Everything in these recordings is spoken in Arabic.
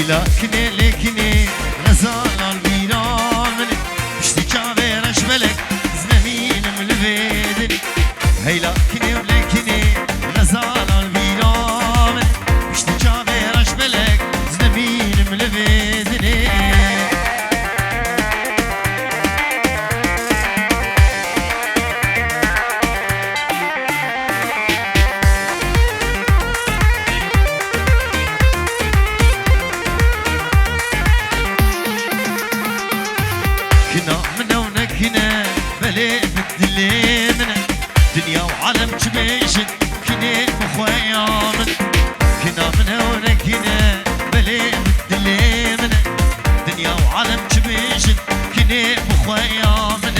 لكني لكني غزال البيران اشتكى بيرش بلك زنمين من الفيدني هي لكني ولكني غزال البيران اشتكى بيرش بلك زنمين من الفيدني بلي بدلي من دنيا وعالم جبيشن كني مخويا من كنا من هنا كنا بلي بدلي من دنيا وعالم جبيشن كني مخويا من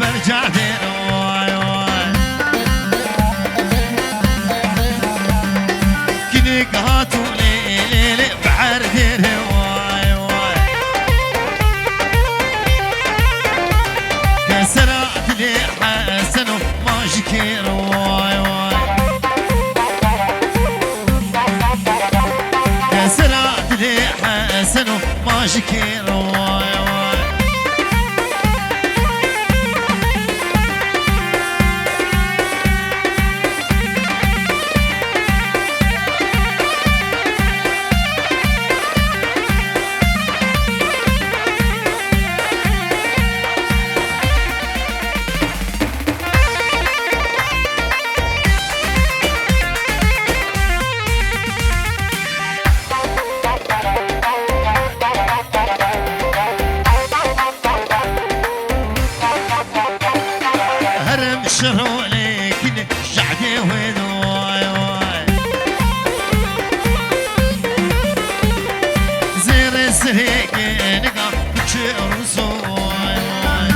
برجع دير واي واي كنك هاتو ليلي بعر دير واي واي كسرات لي حسن ما شكير واي واي كسرات لي حسن ما شكير واي واي شرو لكن شعدي وين واي واي زير سريك نقا بتشرسو واي واي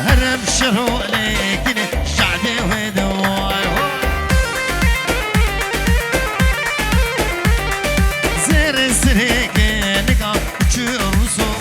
هرم شرو لكن شعدي وين واي واي زير سريك نقا بتشرسو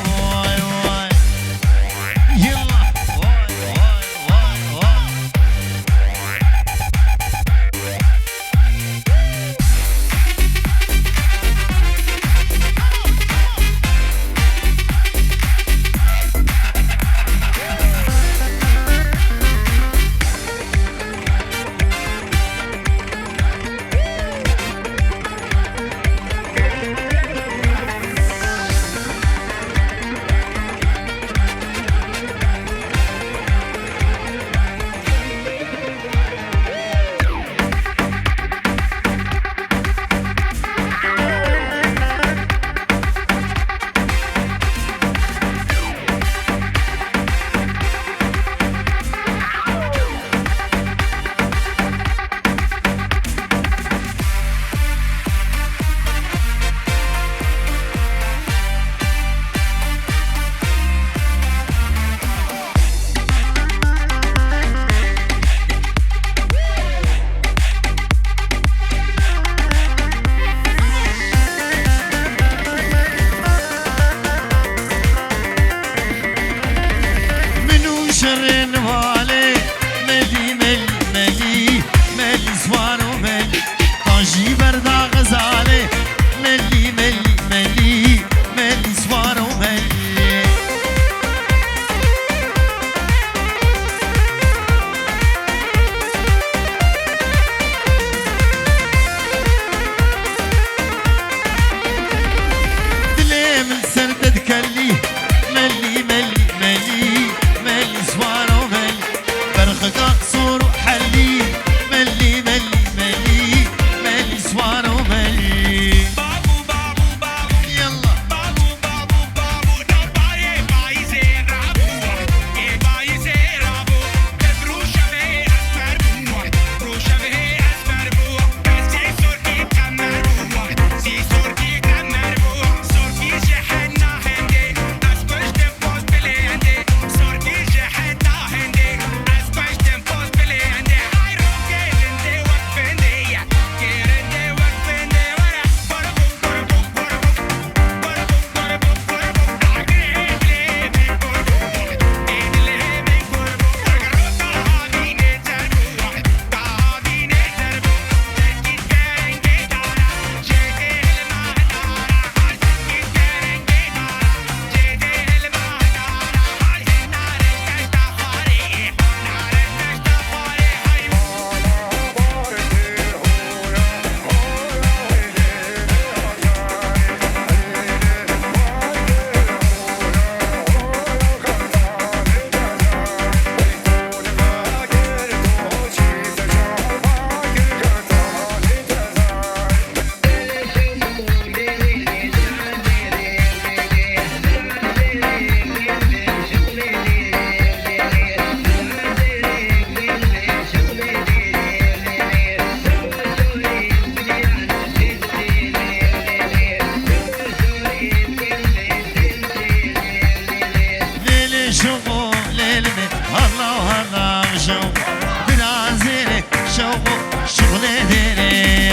شغلي ديري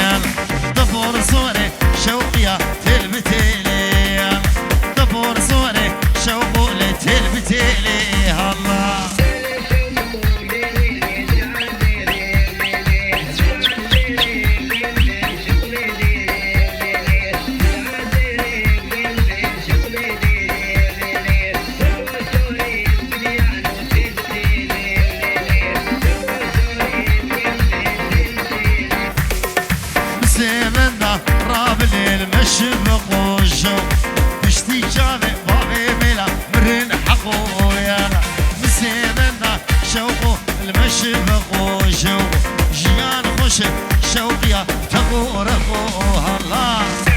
دبور صوري شوقيا تلبتيلي دبور صوري شوقولي تلبتيلي الله المشبق والشوق بشتي جابي بابي ميلا مرن حقو يالا مسيمنا شوقو المشبق والشوق جيان خوش شوقيا تقو رقو الله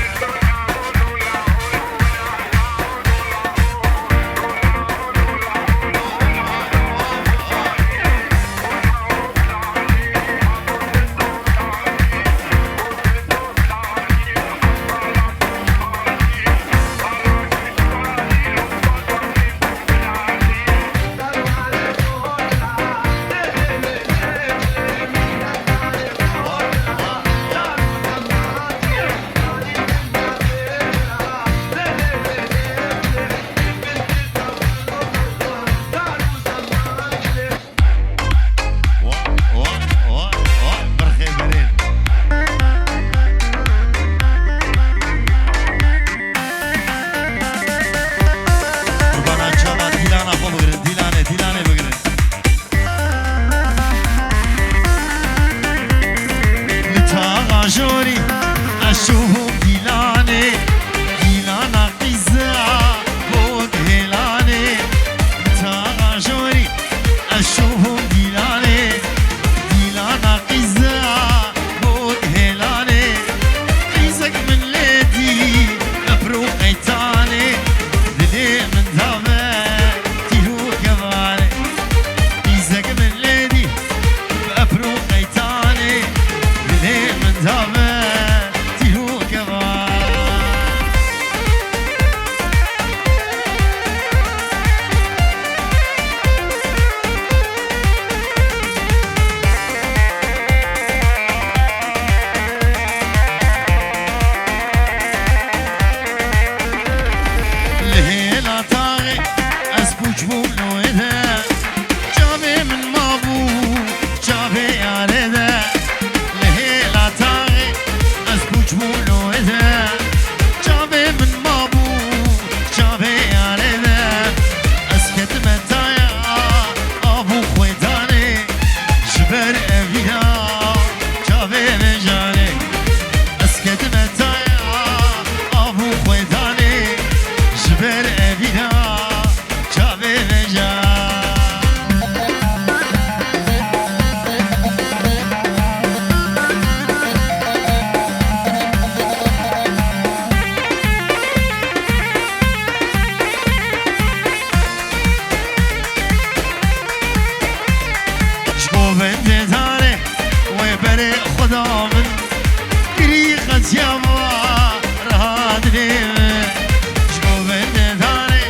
جوري أشوفهم ديلاني ديلانا قزاع فوق هلاني تاغا جوري أشوفهم ديلاني ديلانا قزاع فوق هلاني قيزك من ليدي أبروق قيتاني دلي من ذابك تيهو كباني قيزك من ليدي أبروق قيتاني من زمان تيهو كمان الهيلة طاغي أسبوج بولو إذا جابي من مابو جابي يا ردا جبولو إذا جابي من مابو جابي يا رذا أسكت متايا أبو خويتاني جبر أبيها جابي مجاني أسكت متايا أبو خويتاني جبر أبيها جابي مجاني خدا من طريقة يابا رهاد ليم شكو بنت داري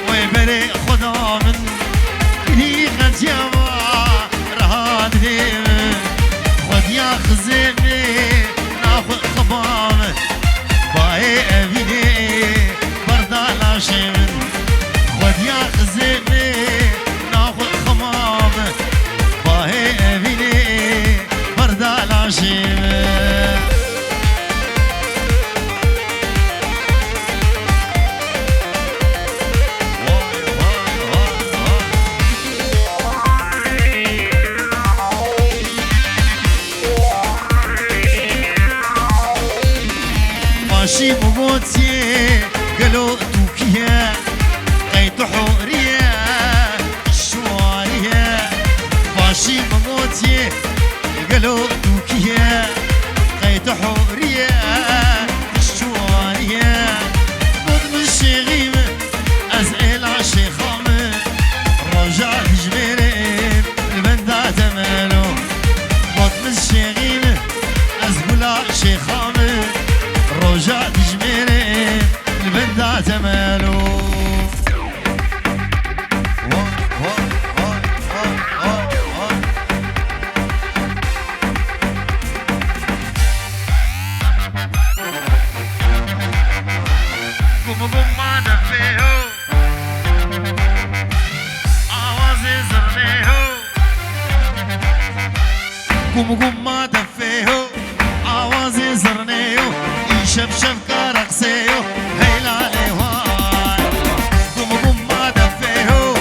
ويبري خدا من طريقة يابا رهاد ليم خد يا خزيمي ناخذ خبامه باي أبيني بردا شيمن خد يا خزيمي ناخذ خبامه باي أبيني بردا شيمن ماشي بموتي قالوا توكيا قيت حوريا الشواريا ماشي بموتي قالوا توكيا قيت حوريا الشواريا مد من الشغيم أسئل عالشيخام رجع جميرين البندا تمالو مد من الشغيم أسئل عالشيخام رجع جميرين البندا تمالو قوم قوم ما دفيهو آوازي زرنيهو قوم قوم ما دفيهو آوازي زرنيهو يشبشب كارقسيهو هيلالي واي قوم قوم ما دفيهو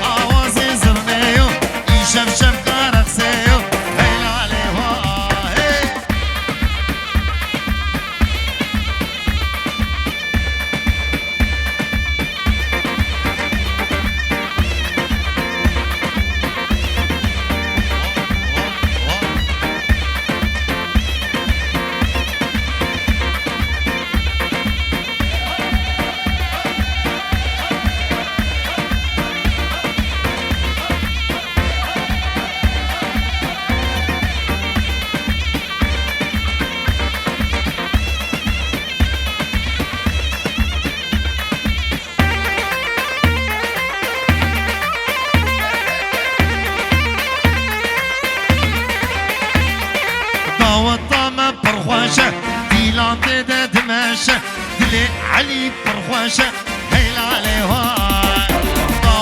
آوازي زرنيهو يشبشب كارقسيهو هيلالي واي والطامة برخواشة ديلان تدا دماشة دلي علي برخواشة هيلالي هاي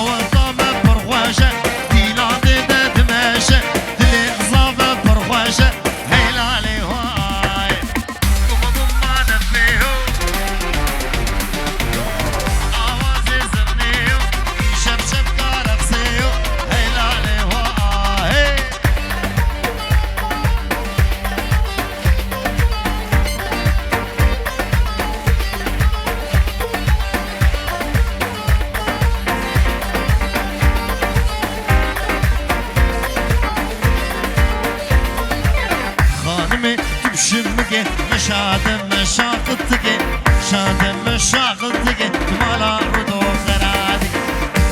والطامة برخواشة ديلان تدا دماشة دلي غصافة برخواشة هيلالي هاي قوم قوم ما دفيهو آوازي زرنيهو شبشب كارقسيهو هيلالي هاي خانمي تبشمكي مشادم مشاقتكي شادم مشاقتكي مالا رودو خرادي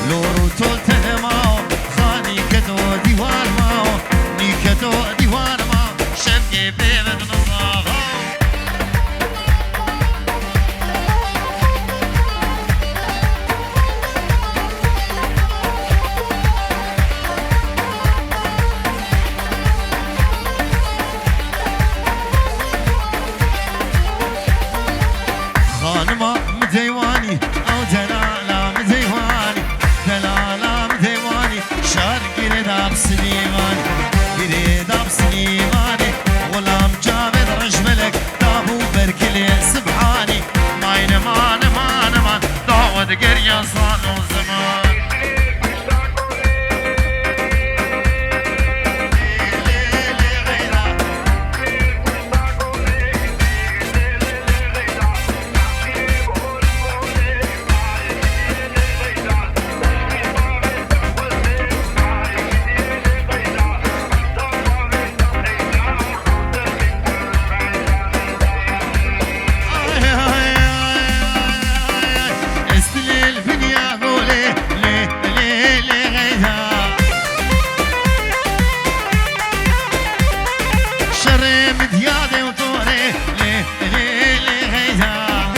لو روتو تنماو خاني كدو ديوان ماو ني كدو ديوان ماو شبكي بيبت نصافو خانما مديواني او دلالة مديواني دلالة مديواني شارقي رداب سليماني رداب سليماني غلام جامد رجملك دابو بركلي سبحاني ماين مان مان مان دعوة قرية صانو زمان استليل فينيا قولي لي لي لي غيها شري مديادي وطوري لي لي لي غيها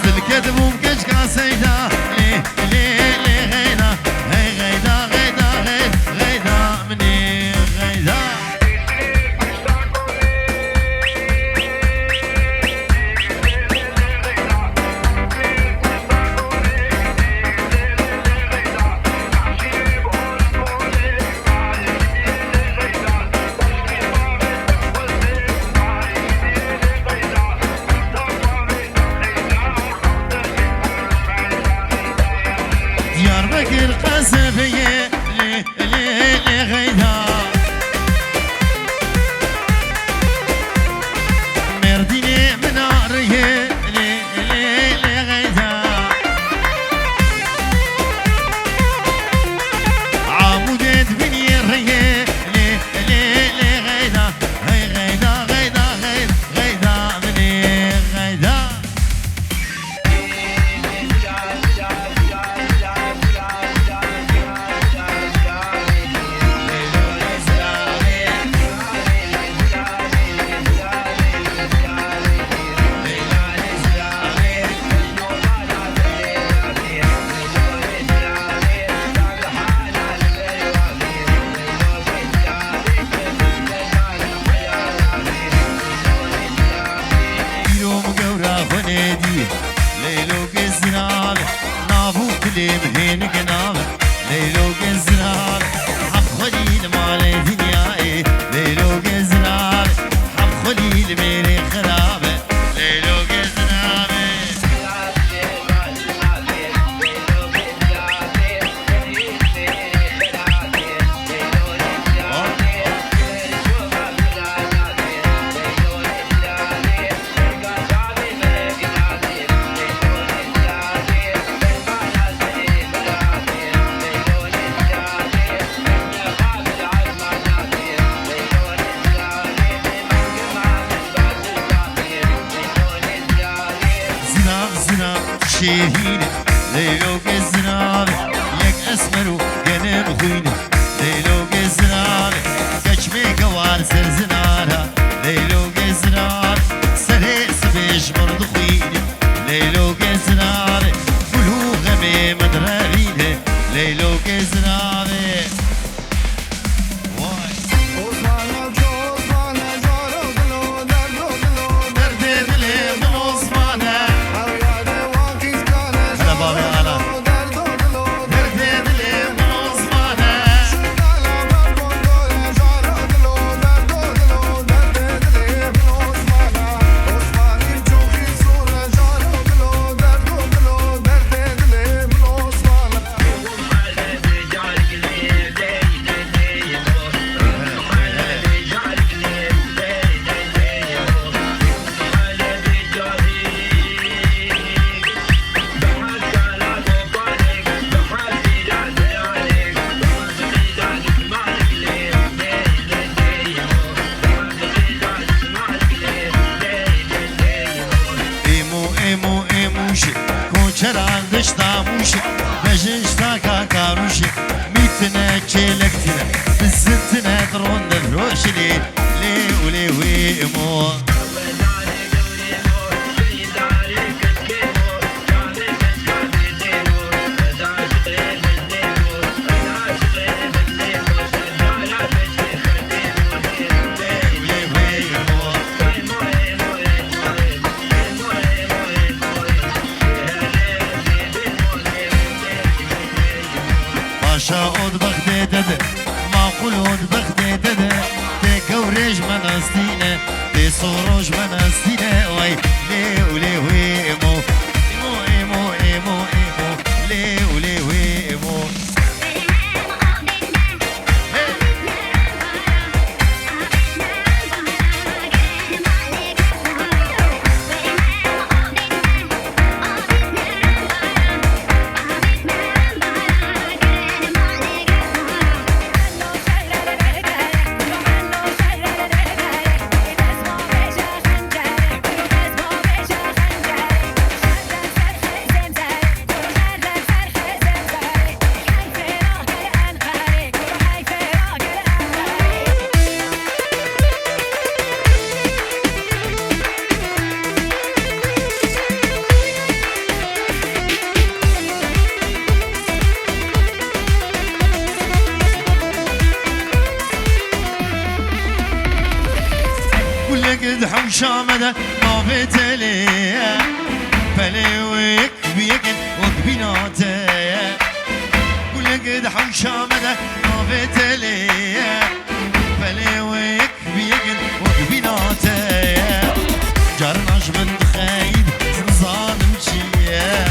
الكذب ومكش كاسيدا لي لي لي غينا هي غيدا غيدا غيدا مني غيدا ولي مهين قنابه ليلو قزرابه حب خليل مالي دنياي ليلو قزرابه حب خليل ميري خرابه ليلو قزرابه شيرينه ليلو قزرابه يك اسمرو قلب خوينه ليلو قزرابه كشمي قوار سرزنارها ليلو قزرابه سري سبيش مرض خوينه ليلو قزرابه كلو غمي مدرارينه ليلو قزرابه ميتنا كيلكتنا بالزنتنا درون نروش لي ولي ويمو شاود بغدي دده ما قلود بغدي دده دي كوريج مناستينه دي صوروج مناستينه واي لي ولي ويمو ايمو ايمو ايمو ايمو لي ولي ويمو قد حوشامده ما بتلي فلي ويك بيكن وقبيناته كل قد حوشامده ما بتلي فلي ويك بيكن وقبيناته جرناش من خايد ظالم شيه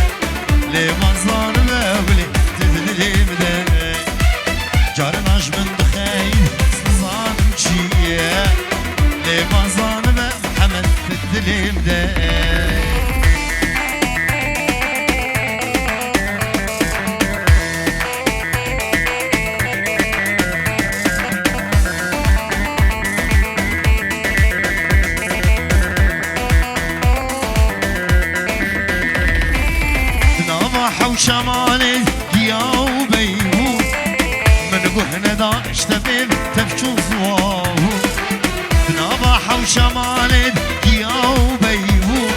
لي ما ظالم ولي تدلي مده جرناش من خايد ظالم شيه لي ما ظالم الدليم ده نضح وشمالي يا وبيهو من قهنا داشت بيب تفشو زواهو نضح وشمالي وبيهو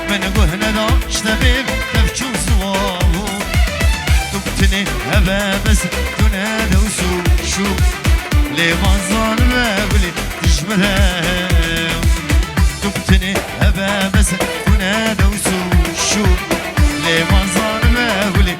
من قهنا داشت بيب تفشو زواهو تبتني هبا بس تنادى وشو لي ما ظالم ولي تشبه تبتني هبا بس تنادى وشو لي ما ظالم ولي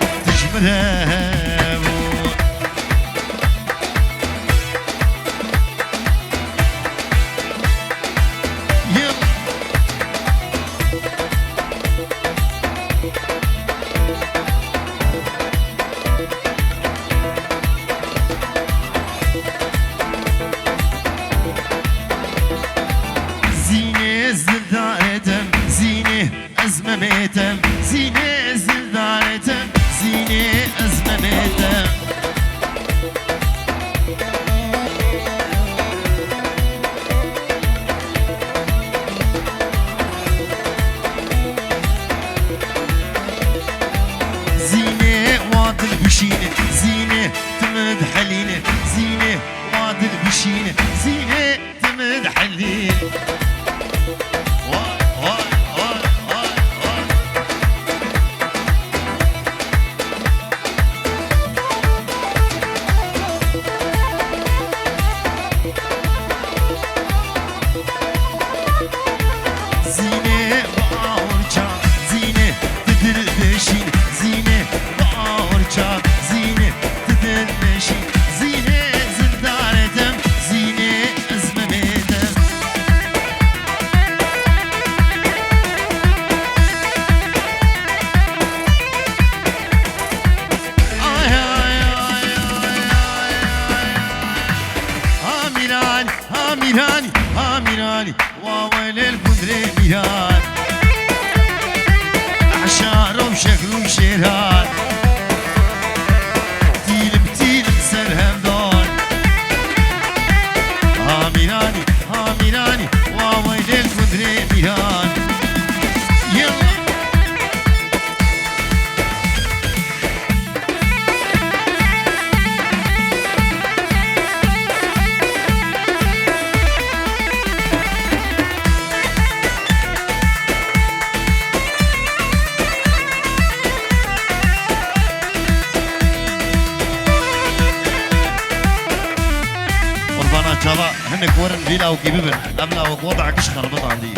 ازمميتم زينة زلدارتم زينة ازمميتم زينة وادل بشينة زينة تمد حلينة زينة وادل بشينة زينة تمد حلينة ميراني ميراني وويل البندري ميران عشان وشكل وشيران تيلم تيلم سرهم دون ميراني ميراني وويل البندري ميران يلا شباب هنك ورن فيلا وكيببن أملا ووضع كش خربط عندي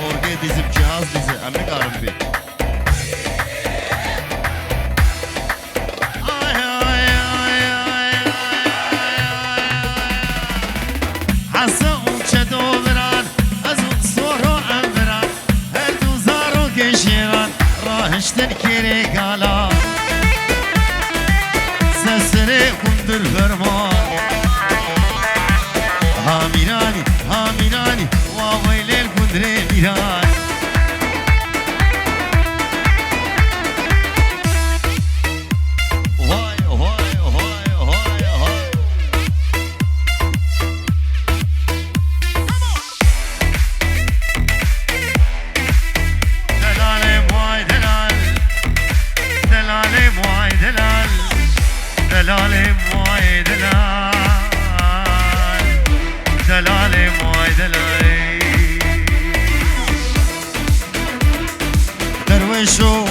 أورجي ديزم جهاز ديزم أمريكا عربي حسن وشدو بران أزون صورو أمبران هردو زارو كشيران راهشتن كيري قالا سسري كندر فرمان ميراني وويل البندري ميران هاي هاي هاي هاي هاي دلالي مواي دلال دلالي مواي دلال دلالي مواي دلال دلالي مواي دلالي درويشو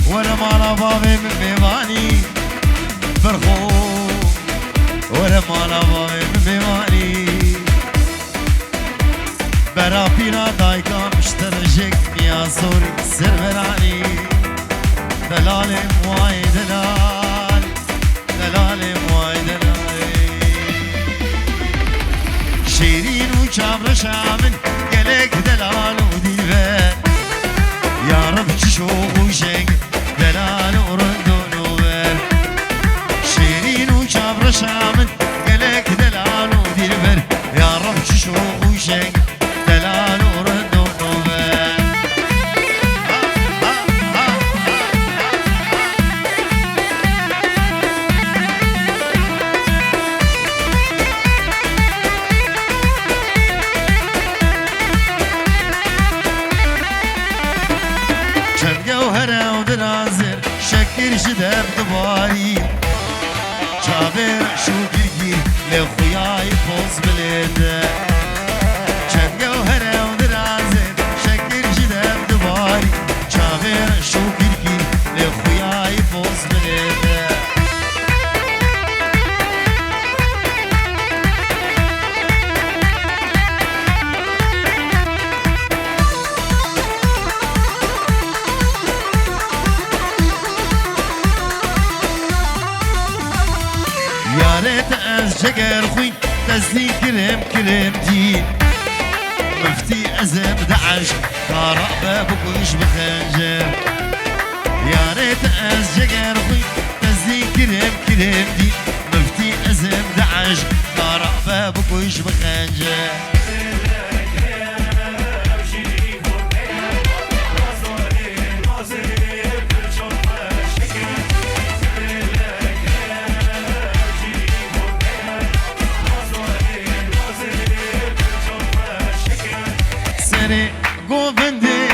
وانا مالا بابي من بيماني برخو وانا مالا بابي من بيماني برا بينا دايكا مشترجك يا سوري سربراني دلالي مواي دلال دلالي مواي دلال شيرين وشامر شامن قلق دلال وديفان يا رب تشوف وشق دلال وردون وبان شيرين وشامر شامن قلق دلال وديفان يا رب تشوف وشق دلال وردون وبان شكر شدب دباري جابر شو قرقي لخوياي فوز بلده كان جوهرة ودرازر شكر شدب دباري جابر شو قرقي لخوياي فوز بلده يا ريت شجر خوي تزلي كلم دين مفتي أزم دعش طارق بابك وش بخنجر يا ريت شجر خوي تزلي كلم دين مفتي أزم دعش طارق بابك وش بخنجر قوبندي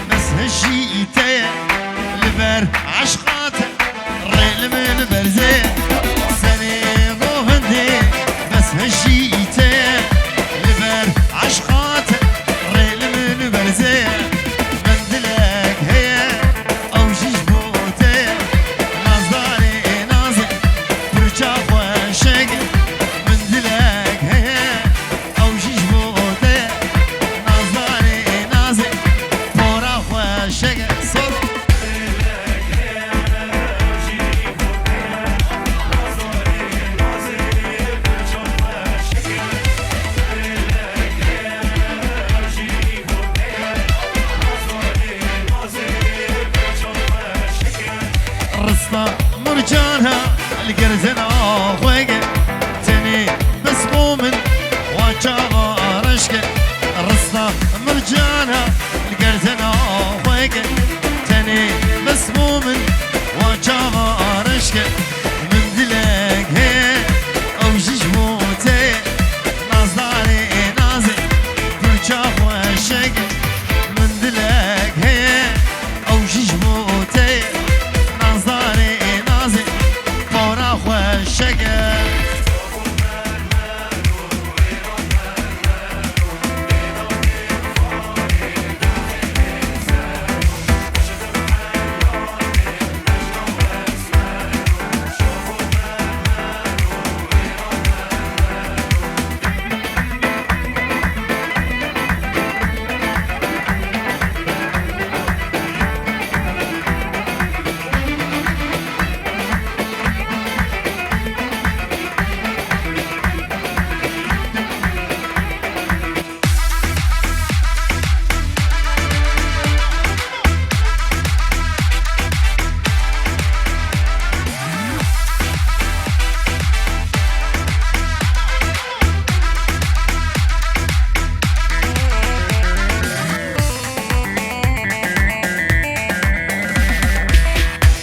بس هالشيتي لبر عشقاته ريل من برزي سني قوبندي بس هالشيتي لبر عشقاته ريل من برزي مندلك هي او جيجبوتي نظري نازي برجاف وشق مندلك هي او جيجبوتي نظري نازي فراخ وشق صر رصنا مرجانها القرزنا خويقة تني بس مؤمن وجابا رشقة رصنا مرجانها القرزنا خويقة تني بس مؤمن وجابا رشقة من دلك هي او جيجموتي نظري نازي برجاف وشقة من دلك هي او جيجموتي نظري نازي فراخ وشقة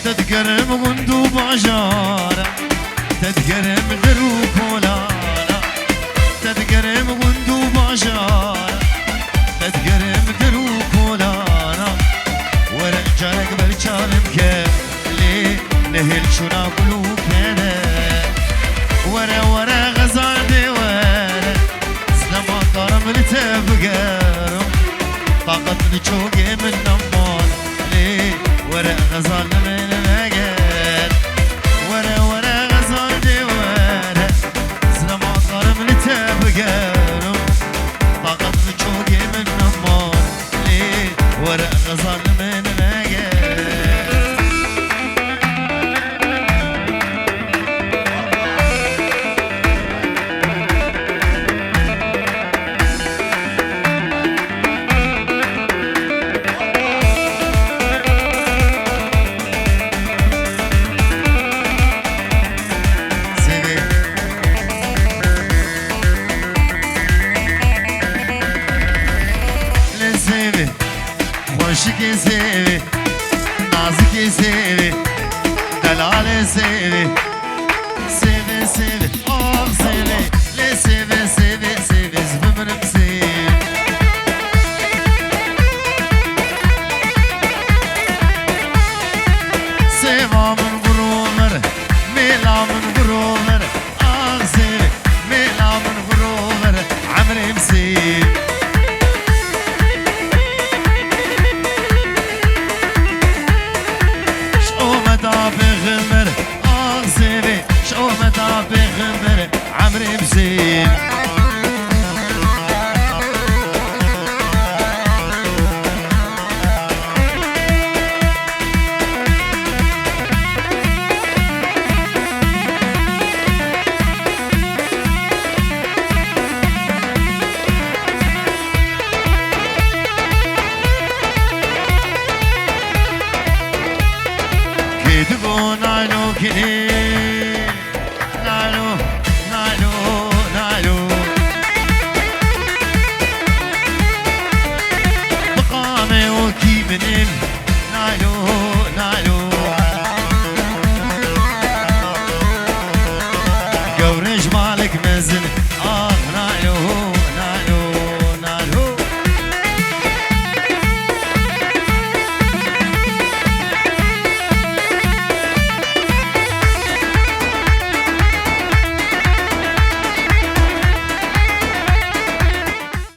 تتقرم غندو بجارة تتقرم درو كولانا تتقرم غندو بجارة تتقرم درو كولانا ورجالك برشالم كلي نهل شنا قلوب كده ورا غزال دي ورا سلما قرم لتبقرم طاقت نشوقي من نمال لي ورا غزال من مقر ورا غزال دي ورا سلما قرم لتبقرم طاقت نشوقي من نمال لي ورا غزال من مقر خوشکی سیوی نازکی سیوی دلال سیوی سیوی سیوی آه سیوی لی سیوی سیوی سیوی زبمرم سیوی سیوا من برومر میلا من برومر آه سیوی میلا من برومر عمري مسيب بغمر آغزيبي شو مدى بغمر عمري بزين كدبو نالو كدي نالو نالو نالو مقامي وكي منين